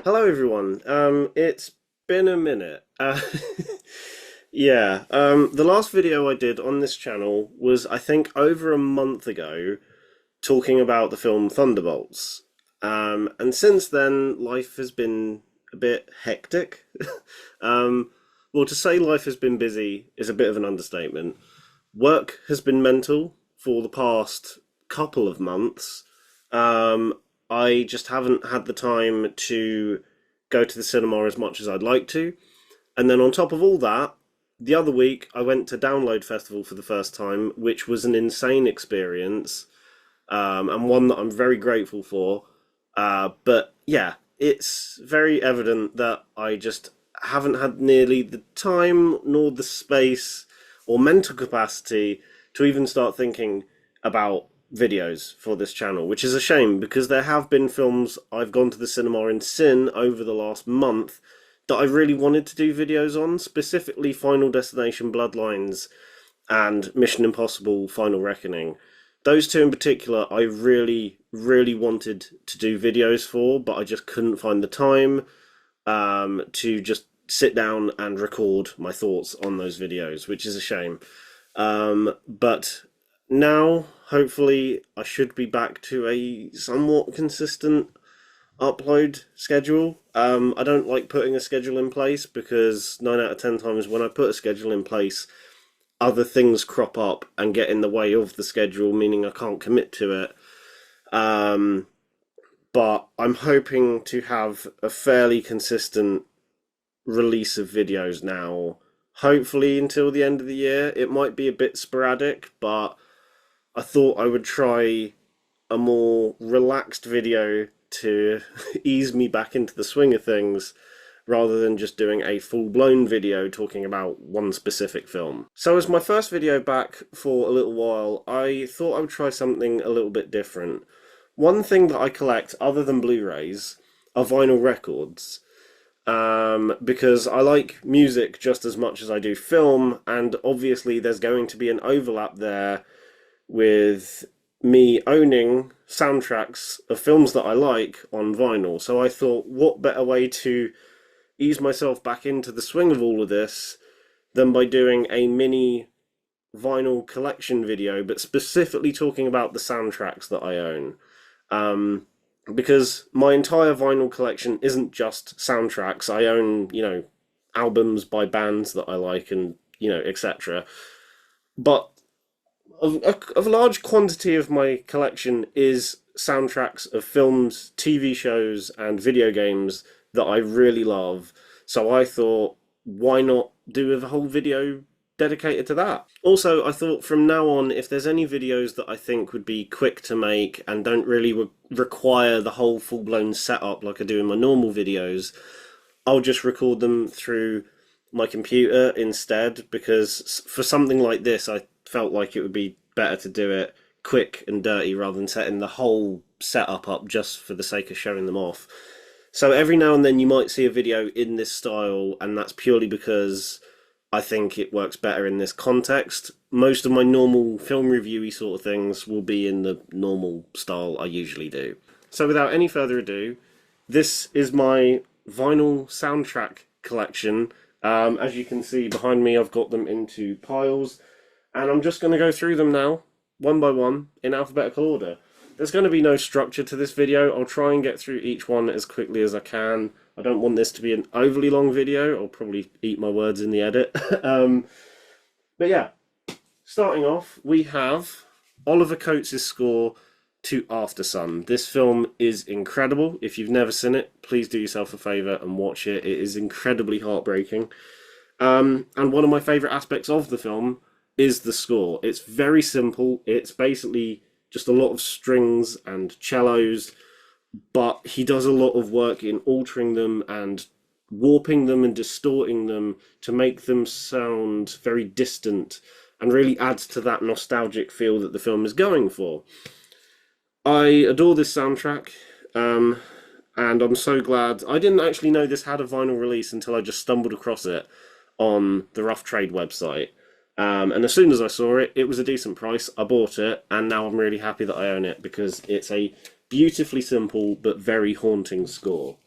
Hello, everyone. It's been a minute. Yeah. The last video I did on this channel was, I think, over a month ago, talking about the film Thunderbolts. And since then, life has been a bit hectic. Um, well, to say life has been busy is a bit of an understatement. Work has been mental for the past couple of months. Um, I just haven't had the time to go to the cinema as much as I'd like to. And then on top of all that, the other week I went to Download Festival for the first time, which was an insane experience, and one that I'm very grateful for. But yeah, it's very evident that I just haven't had nearly the time nor the space or mental capacity to even start thinking about videos for this channel, which is a shame because there have been films I've gone to the cinema and seen over the last month that I really wanted to do videos on, specifically Final Destination Bloodlines and Mission Impossible Final Reckoning. Those two in particular, I really, really wanted to do videos for, but I just couldn't find the time to just sit down and record my thoughts on those videos, which is a shame. But now, hopefully, I should be back to a somewhat consistent upload schedule. I don't like putting a schedule in place because 9 out of 10 times when I put a schedule in place, other things crop up and get in the way of the schedule, meaning I can't commit to it. Um, but I'm hoping to have a fairly consistent release of videos now. Hopefully until the end of the year. It might be a bit sporadic, but I thought I would try a more relaxed video to ease me back into the swing of things rather than just doing a full-blown video talking about one specific film. So as my first video back for a little while, I thought I would try something a little bit different. One thing that I collect other than Blu-rays are vinyl records. Because I like music just as much as I do film, and obviously there's going to be an overlap there with me owning soundtracks of films that I like on vinyl. So I thought, what better way to ease myself back into the swing of all of this than by doing a mini vinyl collection video, but specifically talking about the soundtracks that I own. Um, because my entire vinyl collection isn't just soundtracks. I own, albums by bands that I like and, etc. But a large quantity of my collection is soundtracks of films, TV shows, and video games that I really love. So I thought, why not do a whole video dedicated to that? Also, I thought from now on, if there's any videos that I think would be quick to make and don't really require the whole full blown setup like I do in my normal videos, I'll just record them through my computer instead, because for something like this, I felt like it would be better to do it quick and dirty rather than setting the whole setup up just for the sake of showing them off. So every now and then you might see a video in this style, and that's purely because I think it works better in this context. Most of my normal film reviewy sort of things will be in the normal style I usually do. So without any further ado, this is my vinyl soundtrack collection. As you can see behind me, I've got them into piles, and I'm just going to go through them now, one by one, in alphabetical order. There's going to be no structure to this video. I'll try and get through each one as quickly as I can. I don't want this to be an overly long video. I'll probably eat my words in the edit. But yeah, starting off, we have Oliver Coates' score to Aftersun. This film is incredible. If you've never seen it, please do yourself a favour and watch it. It is incredibly heartbreaking. And one of my favourite aspects of the film is the score. It's very simple. It's basically just a lot of strings and cellos, but he does a lot of work in altering them and warping them and distorting them to make them sound very distant and really adds to that nostalgic feel that the film is going for. I adore this soundtrack, and I'm so glad. I didn't actually know this had a vinyl release until I just stumbled across it on the Rough Trade website. And as soon as I saw it, it was a decent price. I bought it, and now I'm really happy that I own it because it's a beautifully simple but very haunting score.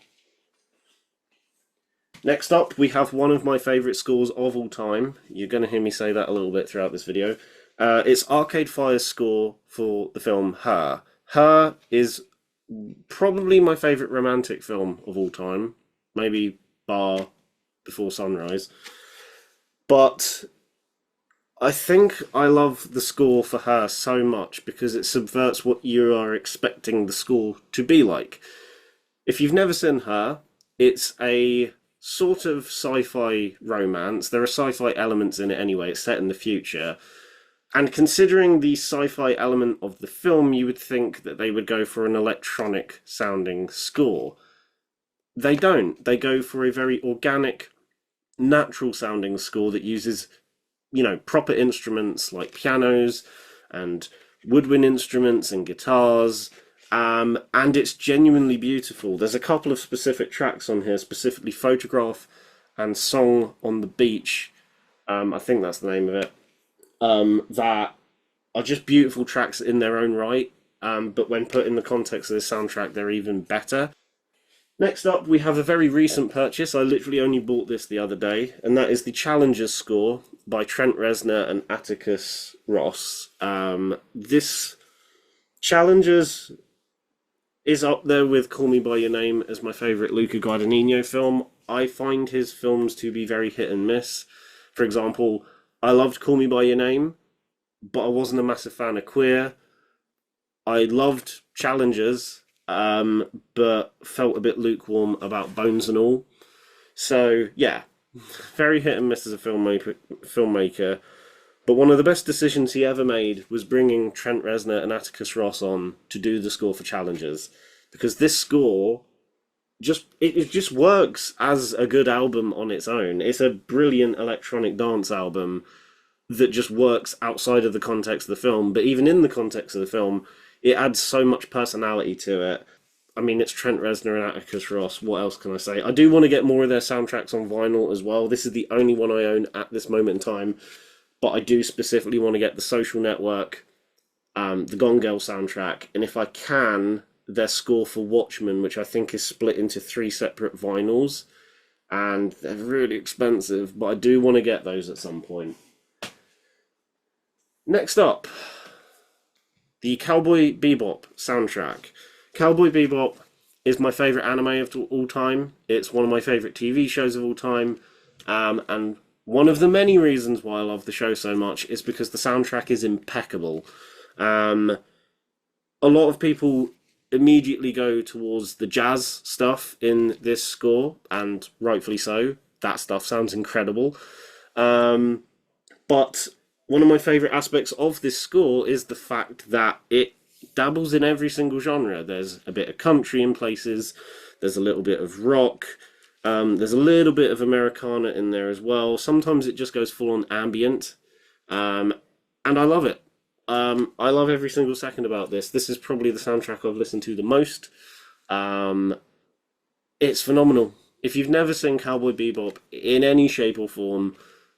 Next up, we have one of my favourite scores of all time. You're going to hear me say that a little bit throughout this video. It's Arcade Fire's score for the film Her. Her is probably my favourite romantic film of all time, maybe bar Before Sunrise. But I think I love the score for Her so much because it subverts what you are expecting the score to be like. If you've never seen Her, it's a sort of sci-fi romance. There are sci-fi elements in it anyway. It's set in the future. And considering the sci-fi element of the film, you would think that they would go for an electronic sounding score. They don't. They go for a very organic, natural sounding score that uses, proper instruments like pianos and woodwind instruments and guitars. And it's genuinely beautiful. There's a couple of specific tracks on here, specifically Photograph and Song on the Beach. I think that's the name of it. That are just beautiful tracks in their own right. But when put in the context of this soundtrack, they're even better. Next up, we have a very recent purchase. I literally only bought this the other day, and that is the Challengers score by Trent Reznor and Atticus Ross. This Challengers is up there with Call Me By Your Name as my favourite Luca Guadagnino film. I find his films to be very hit and miss. For example, I loved Call Me By Your Name, but I wasn't a massive fan of Queer. I loved Challengers, but felt a bit lukewarm about Bones and All. So, yeah, very hit and miss as a filmmaker. But one of the best decisions he ever made was bringing Trent Reznor and Atticus Ross on to do the score for Challengers, because this score just works as a good album on its own. It's a brilliant electronic dance album that just works outside of the context of the film, but even in the context of the film, it adds so much personality to it. I mean, it's Trent Reznor and Atticus Ross. What else can I say? I do want to get more of their soundtracks on vinyl as well. This is the only one I own at this moment in time. But I do specifically want to get the Social Network, the Gone Girl soundtrack, and if I can, their score for Watchmen, which I think is split into 3 separate vinyls, and they're really expensive, but I do want to get those at some point. Next up, the Cowboy Bebop soundtrack. Cowboy Bebop is my favourite anime of all time. It's one of my favourite TV shows of all time, and one of the many reasons why I love the show so much is because the soundtrack is impeccable. A lot of people immediately go towards the jazz stuff in this score, and rightfully so. That stuff sounds incredible. But one of my favourite aspects of this score is the fact that it dabbles in every single genre. There's a bit of country in places, there's a little bit of rock, there's a little bit of Americana in there as well. Sometimes it just goes full on ambient. And I love it. I love every single second about this. This is probably the soundtrack I've listened to the most. It's phenomenal. If you've never seen Cowboy Bebop in any shape or form,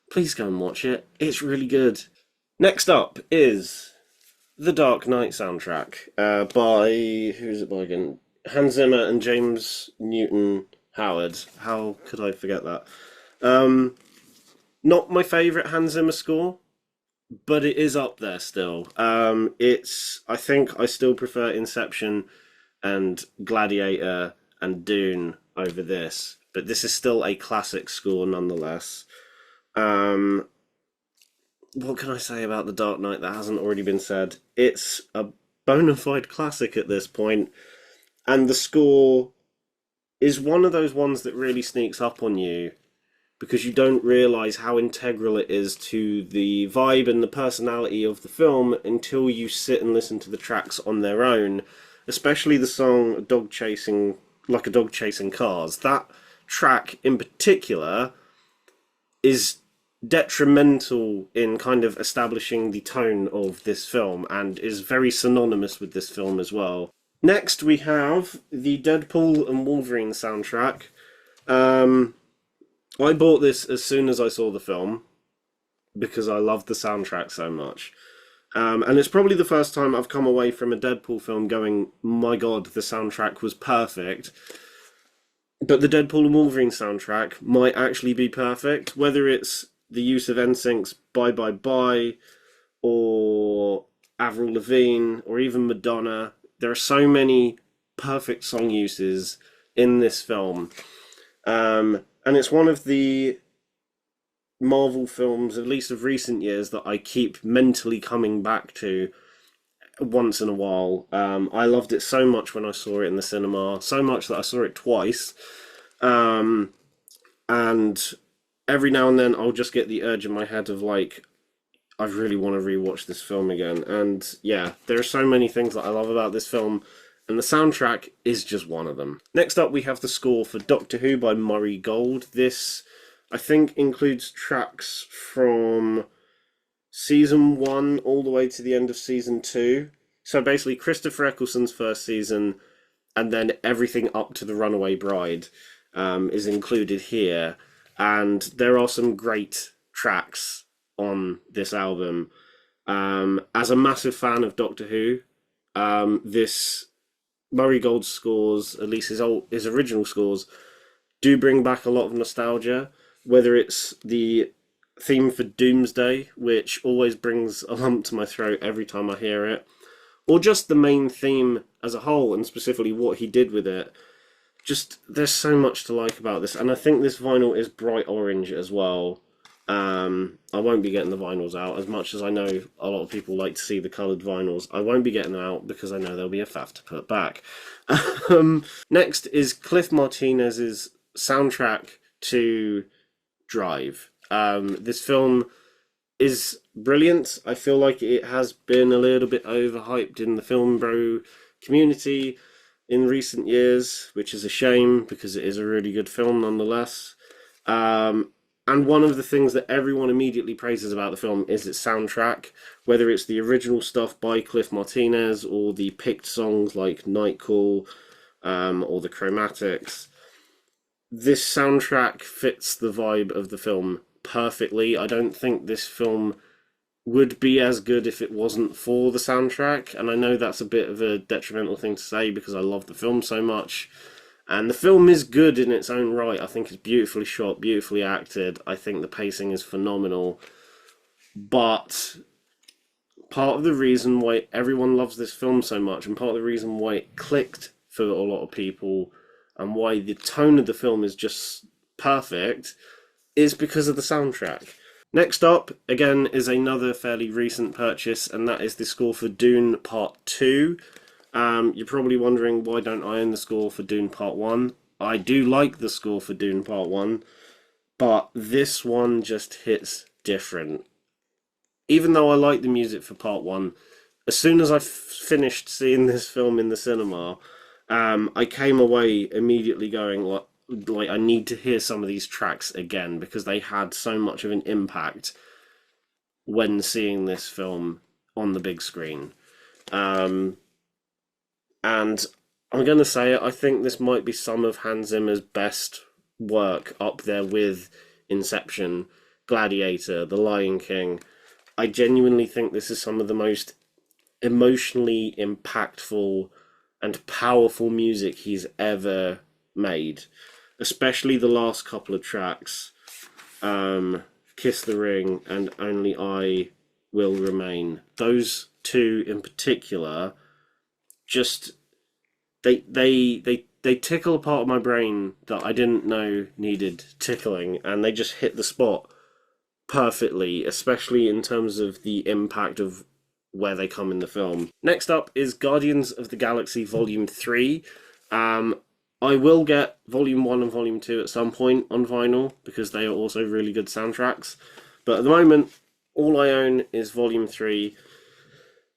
please go and watch it. It's really good. Next up is the Dark Knight soundtrack by, who's it by again? Hans Zimmer and James Newton Howard. How could I forget that? Not my favourite Hans Zimmer score, but it is up there still. I think I still prefer Inception and Gladiator and Dune over this, but this is still a classic score nonetheless. What can I say about The Dark Knight that hasn't already been said? It's a bona fide classic at this point, and the score is one of those ones that really sneaks up on you because you don't realise how integral it is to the vibe and the personality of the film until you sit and listen to the tracks on their own, especially the song Dog Chasing, Like a Dog Chasing Cars. That track in particular is detrimental in kind of establishing the tone of this film and is very synonymous with this film as well. Next we have the Deadpool and Wolverine soundtrack. I bought this as soon as I saw the film because I loved the soundtrack so much. And it's probably the first time I've come away from a Deadpool film going, my god, the soundtrack was perfect. But the Deadpool and Wolverine soundtrack might actually be perfect, whether it's the use of NSYNC's Bye Bye Bye or Avril Lavigne or even Madonna. There are so many perfect song uses in this film. And it's one of the Marvel films, at least of recent years, that I keep mentally coming back to once in a while. I loved it so much when I saw it in the cinema, so much that I saw it twice. Um, and every now and then I'll just get the urge in my head of like, I really want to rewatch this film again. And yeah, there are so many things that I love about this film, and the soundtrack is just one of them. Next up, we have the score for Doctor Who by Murray Gold. This, I think, includes tracks from season 1 all the way to the end of season 2. So basically, Christopher Eccleston's first season, and then everything up to The Runaway Bride is included here. And there are some great tracks on this album. As a massive fan of Doctor Who, this Murray Gold's scores, at least his original scores, do bring back a lot of nostalgia. Whether it's the theme for Doomsday, which always brings a lump to my throat every time I hear it, or just the main theme as a whole, and specifically what he did with it. Just, there's so much to like about this, and I think this vinyl is bright orange as well. I won't be getting the vinyls out, as much as I know a lot of people like to see the coloured vinyls. I won't be getting them out because I know there'll be a faff to put back. Next is Cliff Martinez's soundtrack to Drive. This film is brilliant. I feel like it has been a little bit overhyped in the film bro community in recent years, which is a shame because it is a really good film nonetheless. And one of the things that everyone immediately praises about the film is its soundtrack, whether it's the original stuff by Cliff Martinez or the picked songs like Night Call or the Chromatics. This soundtrack fits the vibe of the film perfectly. I don't think this film would be as good if it wasn't for the soundtrack, and I know that's a bit of a detrimental thing to say because I love the film so much. And the film is good in its own right. I think it's beautifully shot, beautifully acted. I think the pacing is phenomenal. But part of the reason why everyone loves this film so much, and part of the reason why it clicked for a lot of people, and why the tone of the film is just perfect, is because of the soundtrack. Next up, again, is another fairly recent purchase, and that is the score for Dune Part 2. You're probably wondering, why don't I own the score for Dune Part 1? I do like the score for Dune Part 1, but this one just hits different. Even though I like the music for Part 1, as soon as I finished seeing this film in the cinema, I came away immediately going, like, I need to hear some of these tracks again, because they had so much of an impact when seeing this film on the big screen. And I'm going to say it, I think this might be some of Hans Zimmer's best work, up there with Inception, Gladiator, The Lion King. I genuinely think this is some of the most emotionally impactful and powerful music he's ever made. Especially the last couple of tracks, Kiss the Ring and Only I Will Remain. Those two in particular just they tickle a part of my brain that I didn't know needed tickling, and they just hit the spot perfectly, especially in terms of the impact of where they come in the film. Next up is Guardians of the Galaxy Volume 3. I will get Volume 1 and Volume 2 at some point on vinyl, because they are also really good soundtracks. But at the moment, all I own is Volume 3,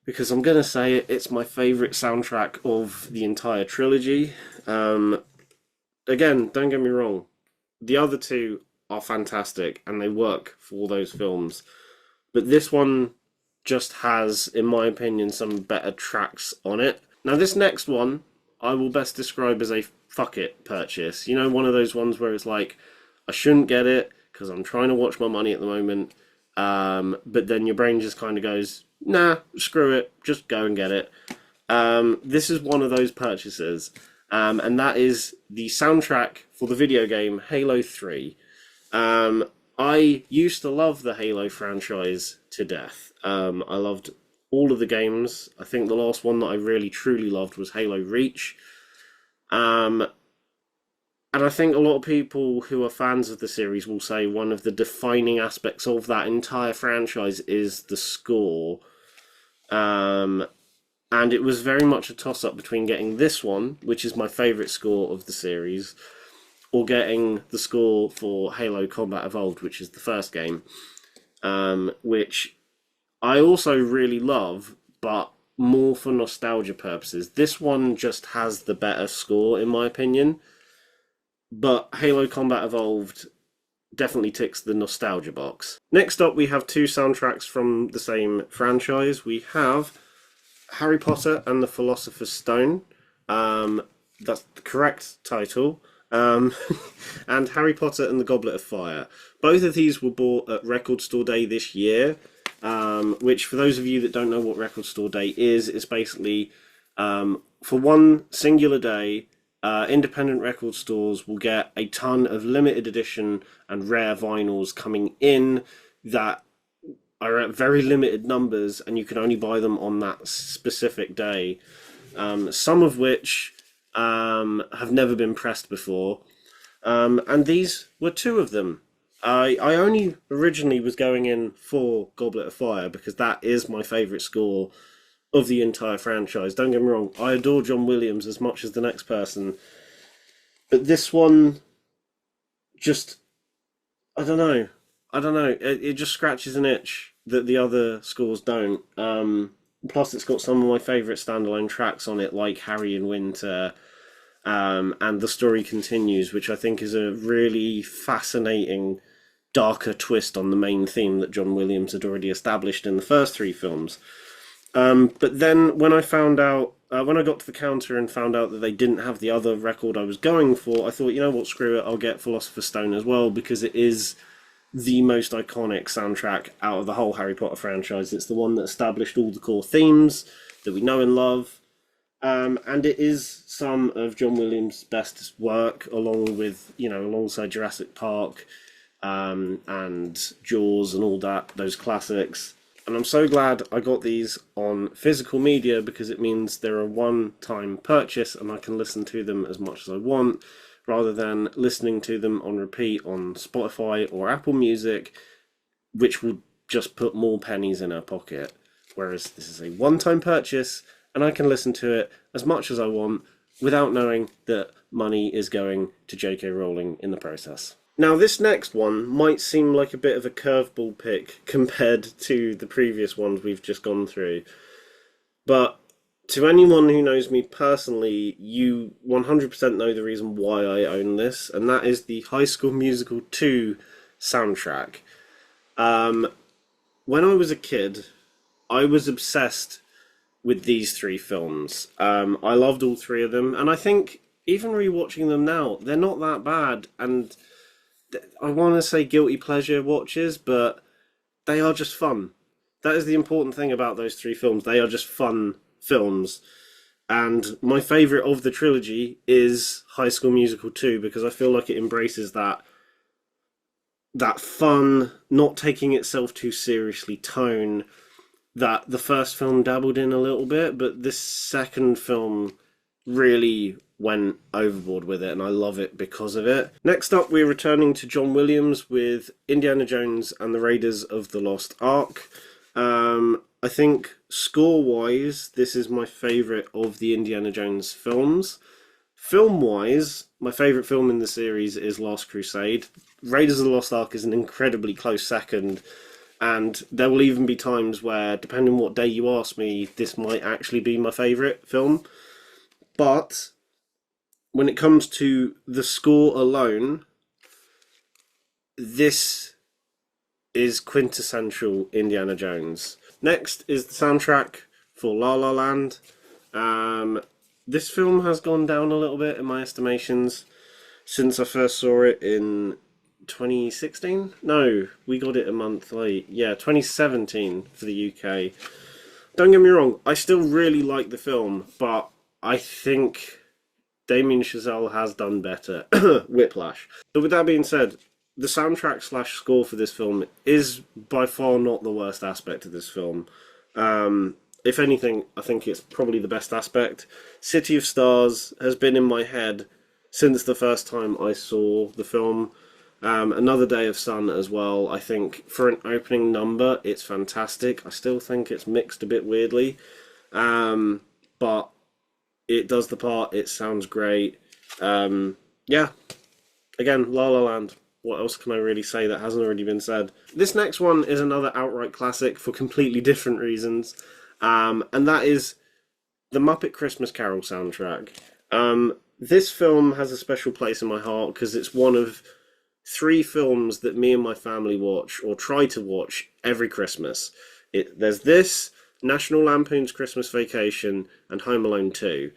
because I'm going to say it, it's my favourite soundtrack of the entire trilogy. Again, don't get me wrong, the other two are fantastic, and they work for those films. But this one just has, in my opinion, some better tracks on it. Now, this next one, I will best describe as a fuck it purchase. You know, one of those ones where it's like, I shouldn't get it because I'm trying to watch my money at the moment. But then your brain just kind of goes, nah, screw it, just go and get it. This is one of those purchases. and that is the soundtrack for the video game Halo 3. I used to love the Halo franchise to death. I loved all of the games. I think the last one that I really truly loved was Halo Reach. Um, and I think a lot of people who are fans of the series will say one of the defining aspects of that entire franchise is the score. Um, and it was very much a toss up between getting this one, which is my favourite score of the series, or getting the score for Halo Combat Evolved, which is the first game, which I also really love, but more for nostalgia purposes. This one just has the better score, in my opinion, but Halo Combat Evolved definitely ticks the nostalgia box. Next up, we have two soundtracks from the same franchise. We have Harry Potter and the Philosopher's Stone. That's the correct title. And Harry Potter and the Goblet of Fire. Both of these were bought at Record Store Day this year, which, for those of you that don't know what Record Store Day is, it's basically for one singular day, independent record stores will get a ton of limited edition and rare vinyls coming in that are at very limited numbers, and you can only buy them on that specific day. Some of which have never been pressed before, and these were two of them. I only originally was going in for Goblet of Fire because that is my favourite score of the entire franchise. Don't get me wrong, I adore John Williams as much as the next person, but this one just, I don't know. It just scratches an itch that the other scores don't. Plus, it's got some of my favourite standalone tracks on it, like Harry in Winter, and The Story Continues, which I think is a really fascinating, darker twist on the main theme that John Williams had already established in the first three films. But then when I found out, when I got to the counter and found out that they didn't have the other record I was going for, I thought, you know what, screw it, I'll get Philosopher's Stone as well, because it is the most iconic soundtrack out of the whole Harry Potter franchise. It's the one that established all the core themes that we know and love. And it is some of John Williams' best work, along with, alongside Jurassic Park, and Jaws and all that, those classics. And I'm so glad I got these on physical media, because it means they're a one-time purchase and I can listen to them as much as I want, rather than listening to them on repeat on Spotify or Apple Music, which will just put more pennies in our pocket. Whereas this is a one-time purchase, and I can listen to it as much as I want without knowing that money is going to J.K. Rowling in the process. Now, this next one might seem like a bit of a curveball pick compared to the previous ones we've just gone through, but to anyone who knows me personally, you 100% know the reason why I own this, and that is the High School Musical 2 soundtrack. When I was a kid, I was obsessed with these three films. I loved all three of them, and I think even rewatching them now, they're not that bad, and I want to say guilty pleasure watches, but they are just fun. That is the important thing about those three films. They are just fun films. And my favourite of the trilogy is High School Musical 2, because I feel like it embraces that fun, not taking itself too seriously tone that the first film dabbled in a little bit, but this second film really went overboard with it, and I love it because of it. Next up, we're returning to John Williams with Indiana Jones and the Raiders of the Lost Ark. I think score-wise, this is my favourite of the Indiana Jones films. Film-wise, my favourite film in the series is Last Crusade. Raiders of the Lost Ark is an incredibly close second, and there will even be times where, depending on what day you ask me, this might actually be my favourite film. But when it comes to the score alone, this is quintessential Indiana Jones. Next is the soundtrack for La La Land. This film has gone down a little bit in my estimations since I first saw it in 2016? No, we got it a month late. Yeah, 2017 for the UK. Don't get me wrong, I still really like the film, but I think Damien Chazelle has done better. Whiplash. But with that being said, the soundtrack slash score for this film is by far not the worst aspect of this film. If anything, I think it's probably the best aspect. City of Stars has been in my head since the first time I saw the film. Another Day of Sun as well. I think for an opening number, it's fantastic. I still think it's mixed a bit weirdly, but it does the part. It sounds great. Yeah, again, La La Land. What else can I really say that hasn't already been said? This next one is another outright classic for completely different reasons, and that is the Muppet Christmas Carol soundtrack. This film has a special place in my heart because it's one of 3 films that me and my family watch or try to watch every Christmas. There's this, National Lampoon's Christmas Vacation, and Home Alone 2.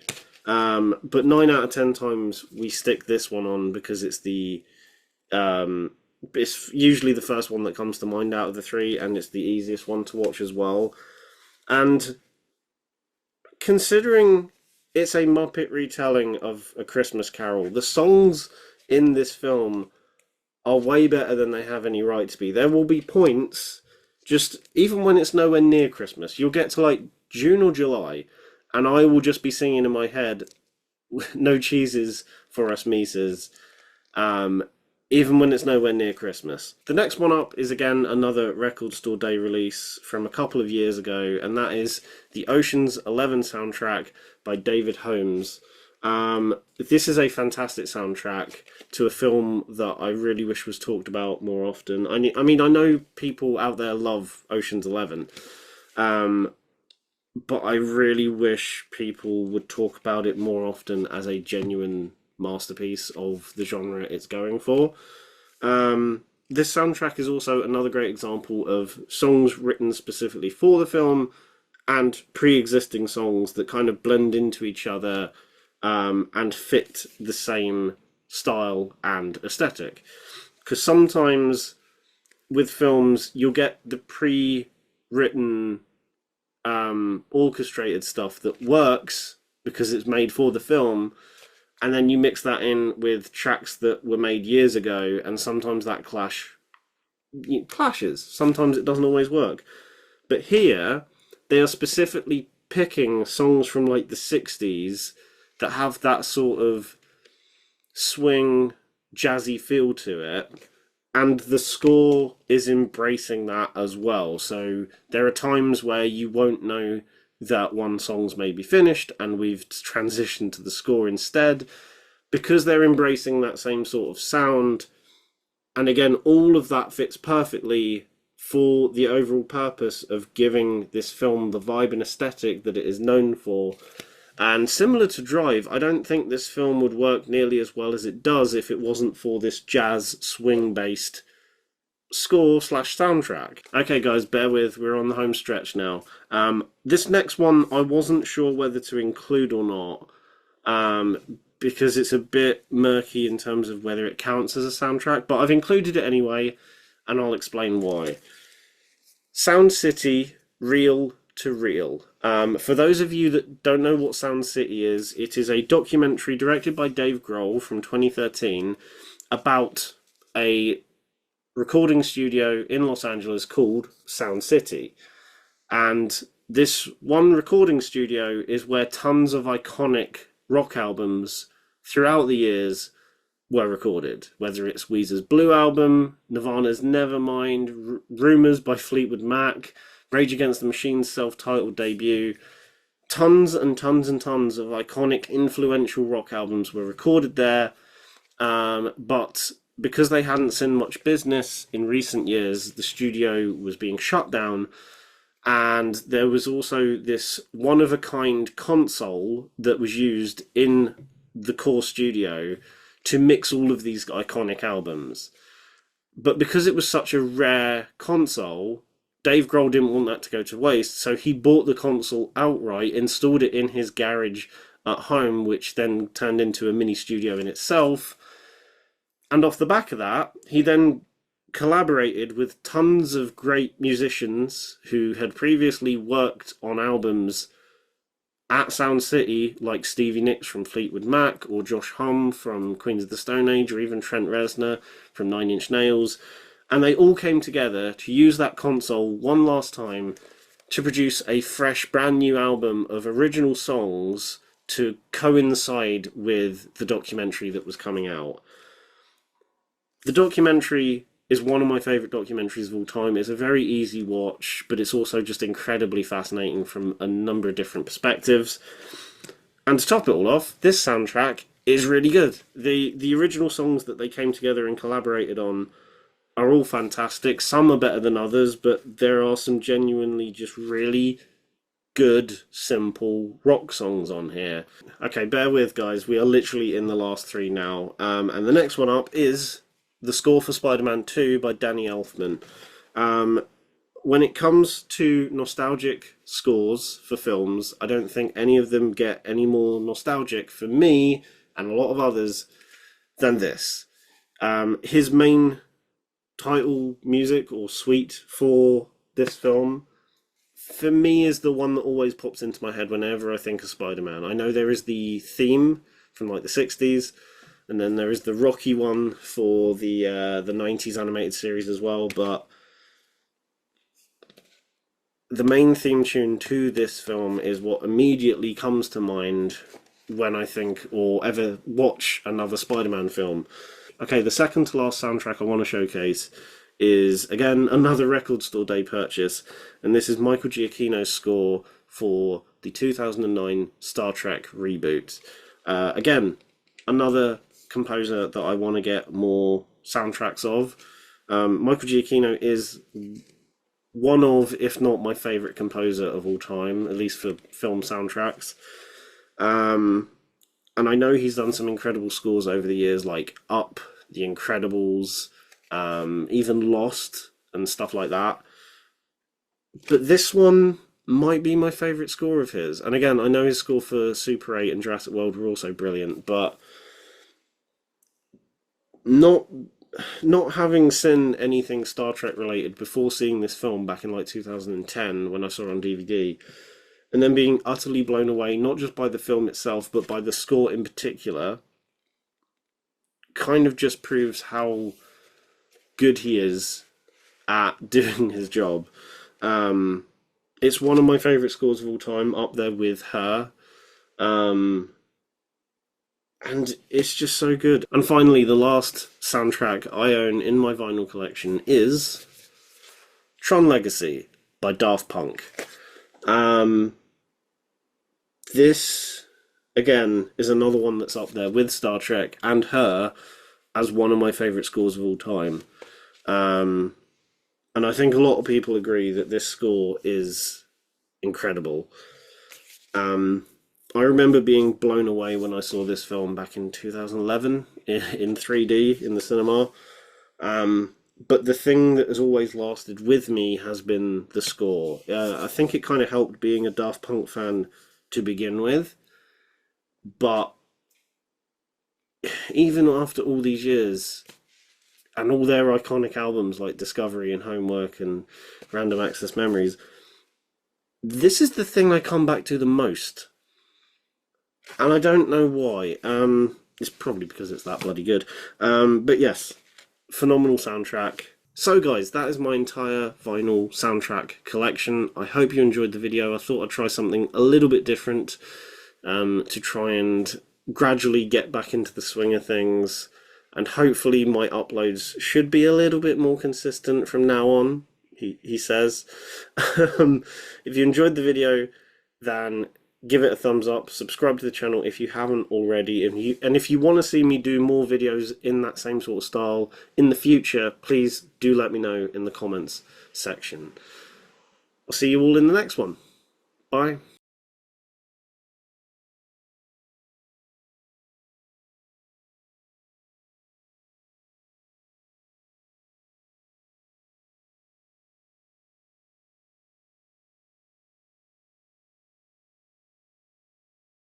But 9 out of 10 times we stick this one on because it's usually the first one that comes to mind out of the 3, and it's the easiest one to watch as well. And considering it's a Muppet retelling of A Christmas Carol, the songs in this film are way better than they have any right to be. There will be points, just even when it's nowhere near Christmas, you'll get to like June or July, and I will just be singing in my head, "No cheeses for us Mises," even when it's nowhere near Christmas. The next one up is again another Record Store Day release from a couple of years ago, and that is the Ocean's 11 soundtrack by David Holmes. This is a fantastic soundtrack to a film that I really wish was talked about more often. I mean, I know people out there love Ocean's 11, but I really wish people would talk about it more often as a genuine masterpiece of the genre it's going for. This soundtrack is also another great example of songs written specifically for the film and pre-existing songs that kind of blend into each other and fit the same style and aesthetic. Because sometimes with films, you'll get the pre-written orchestrated stuff that works because it's made for the film, and then you mix that in with tracks that were made years ago, and sometimes that clashes. Sometimes it doesn't always work. But here, they are specifically picking songs from like the 60s that have that sort of swing, jazzy feel to it, and the score is embracing that as well. So there are times where you won't know that one song's maybe finished and we've transitioned to the score instead, because they're embracing that same sort of sound. And again, all of that fits perfectly for the overall purpose of giving this film the vibe and aesthetic that it is known for. And similar to Drive, I don't think this film would work nearly as well as it does if it wasn't for this jazz swing-based score/soundtrack. Okay guys, bear with, we're on the home stretch now. This next one I wasn't sure whether to include or not, because it's a bit murky in terms of whether it counts as a soundtrack, but I've included it anyway, and I'll explain why. Sound City, Reel to Reel. For those of you that don't know what Sound City is, it is a documentary directed by Dave Grohl from 2013 about a recording studio in Los Angeles called Sound City. And this one recording studio is where tons of iconic rock albums throughout the years were recorded, whether it's Weezer's Blue Album, Nirvana's Nevermind, Rumours by Fleetwood Mac, Rage Against the Machine's self-titled debut. Tons and tons and tons of iconic, influential rock albums were recorded there, but because they hadn't seen much business in recent years, the studio was being shut down, and there was also this one-of-a-kind console that was used in the core studio to mix all of these iconic albums. But because it was such a rare console, Dave Grohl didn't want that to go to waste, so he bought the console outright, installed it in his garage at home, which then turned into a mini studio in itself. And off the back of that, he then collaborated with tons of great musicians who had previously worked on albums at Sound City, like Stevie Nicks from Fleetwood Mac, or Josh Homme from Queens of the Stone Age, or even Trent Reznor from Nine Inch Nails. And they all came together to use that console one last time to produce a fresh, brand new album of original songs to coincide with the documentary that was coming out. The documentary is one of my favourite documentaries of all time. It's a very easy watch, but it's also just incredibly fascinating from a number of different perspectives. And to top it all off, this soundtrack is really good. The original songs that they came together and collaborated on are all fantastic. Some are better than others, but there are some genuinely just really good, simple rock songs on here. Okay, bear with, guys. We are literally in the last three now. And the next one up is the score for Spider-Man 2 by Danny Elfman. When it comes to nostalgic scores for films, I don't think any of them get any more nostalgic for me and a lot of others than this. His main title music or suite for this film, for me, is the one that always pops into my head whenever I think of Spider-Man. I know there is the theme from like the 60s, and then there is the Rocky one for the 90s animated series as well, but the main theme tune to this film is what immediately comes to mind when I think or ever watch another Spider-Man film. Okay, the second to last soundtrack I want to showcase is, again, another Record Store Day purchase, and this is Michael Giacchino's score for the 2009 Star Trek reboot. Again, another composer that I want to get more soundtracks of. Michael Giacchino is one of, if not my favourite composer of all time, at least for film soundtracks. And I know he's done some incredible scores over the years, like Up, The Incredibles, even Lost, and stuff like that. But this one might be my favourite score of his. And again, I know his score for Super 8 and Jurassic World were also brilliant, but not having seen anything Star Trek related before seeing this film back in like 2010 when I saw it on DVD, and then being utterly blown away, not just by the film itself, but by the score in particular, kind of just proves how good he is at doing his job. It's one of my favourite scores of all time, up there with Her. And it's just so good. And finally, the last soundtrack I own in my vinyl collection is Tron Legacy by Daft Punk. This, again, is another one that's up there with Star Trek and Her as one of my favourite scores of all time. And I think a lot of people agree that this score is incredible. I remember being blown away when I saw this film back in 2011 in 3D in the cinema. But the thing that has always lasted with me has been the score. I think it kind of helped being a Daft Punk fan to begin with. But even after all these years, and all their iconic albums like Discovery and Homework and Random Access Memories, this is the thing I come back to the most. And I don't know why. It's probably because it's that bloody good. But yes, phenomenal soundtrack. So guys, that is my entire vinyl soundtrack collection. I hope you enjoyed the video. I thought I'd try something a little bit different to try and gradually get back into the swing of things. And hopefully my uploads should be a little bit more consistent from now on, he says. If you enjoyed the video, then give it a thumbs up, subscribe to the channel if you haven't already, and if you want to see me do more videos in that same sort of style in the future, please do let me know in the comments section. I'll see you all in the next one. Bye.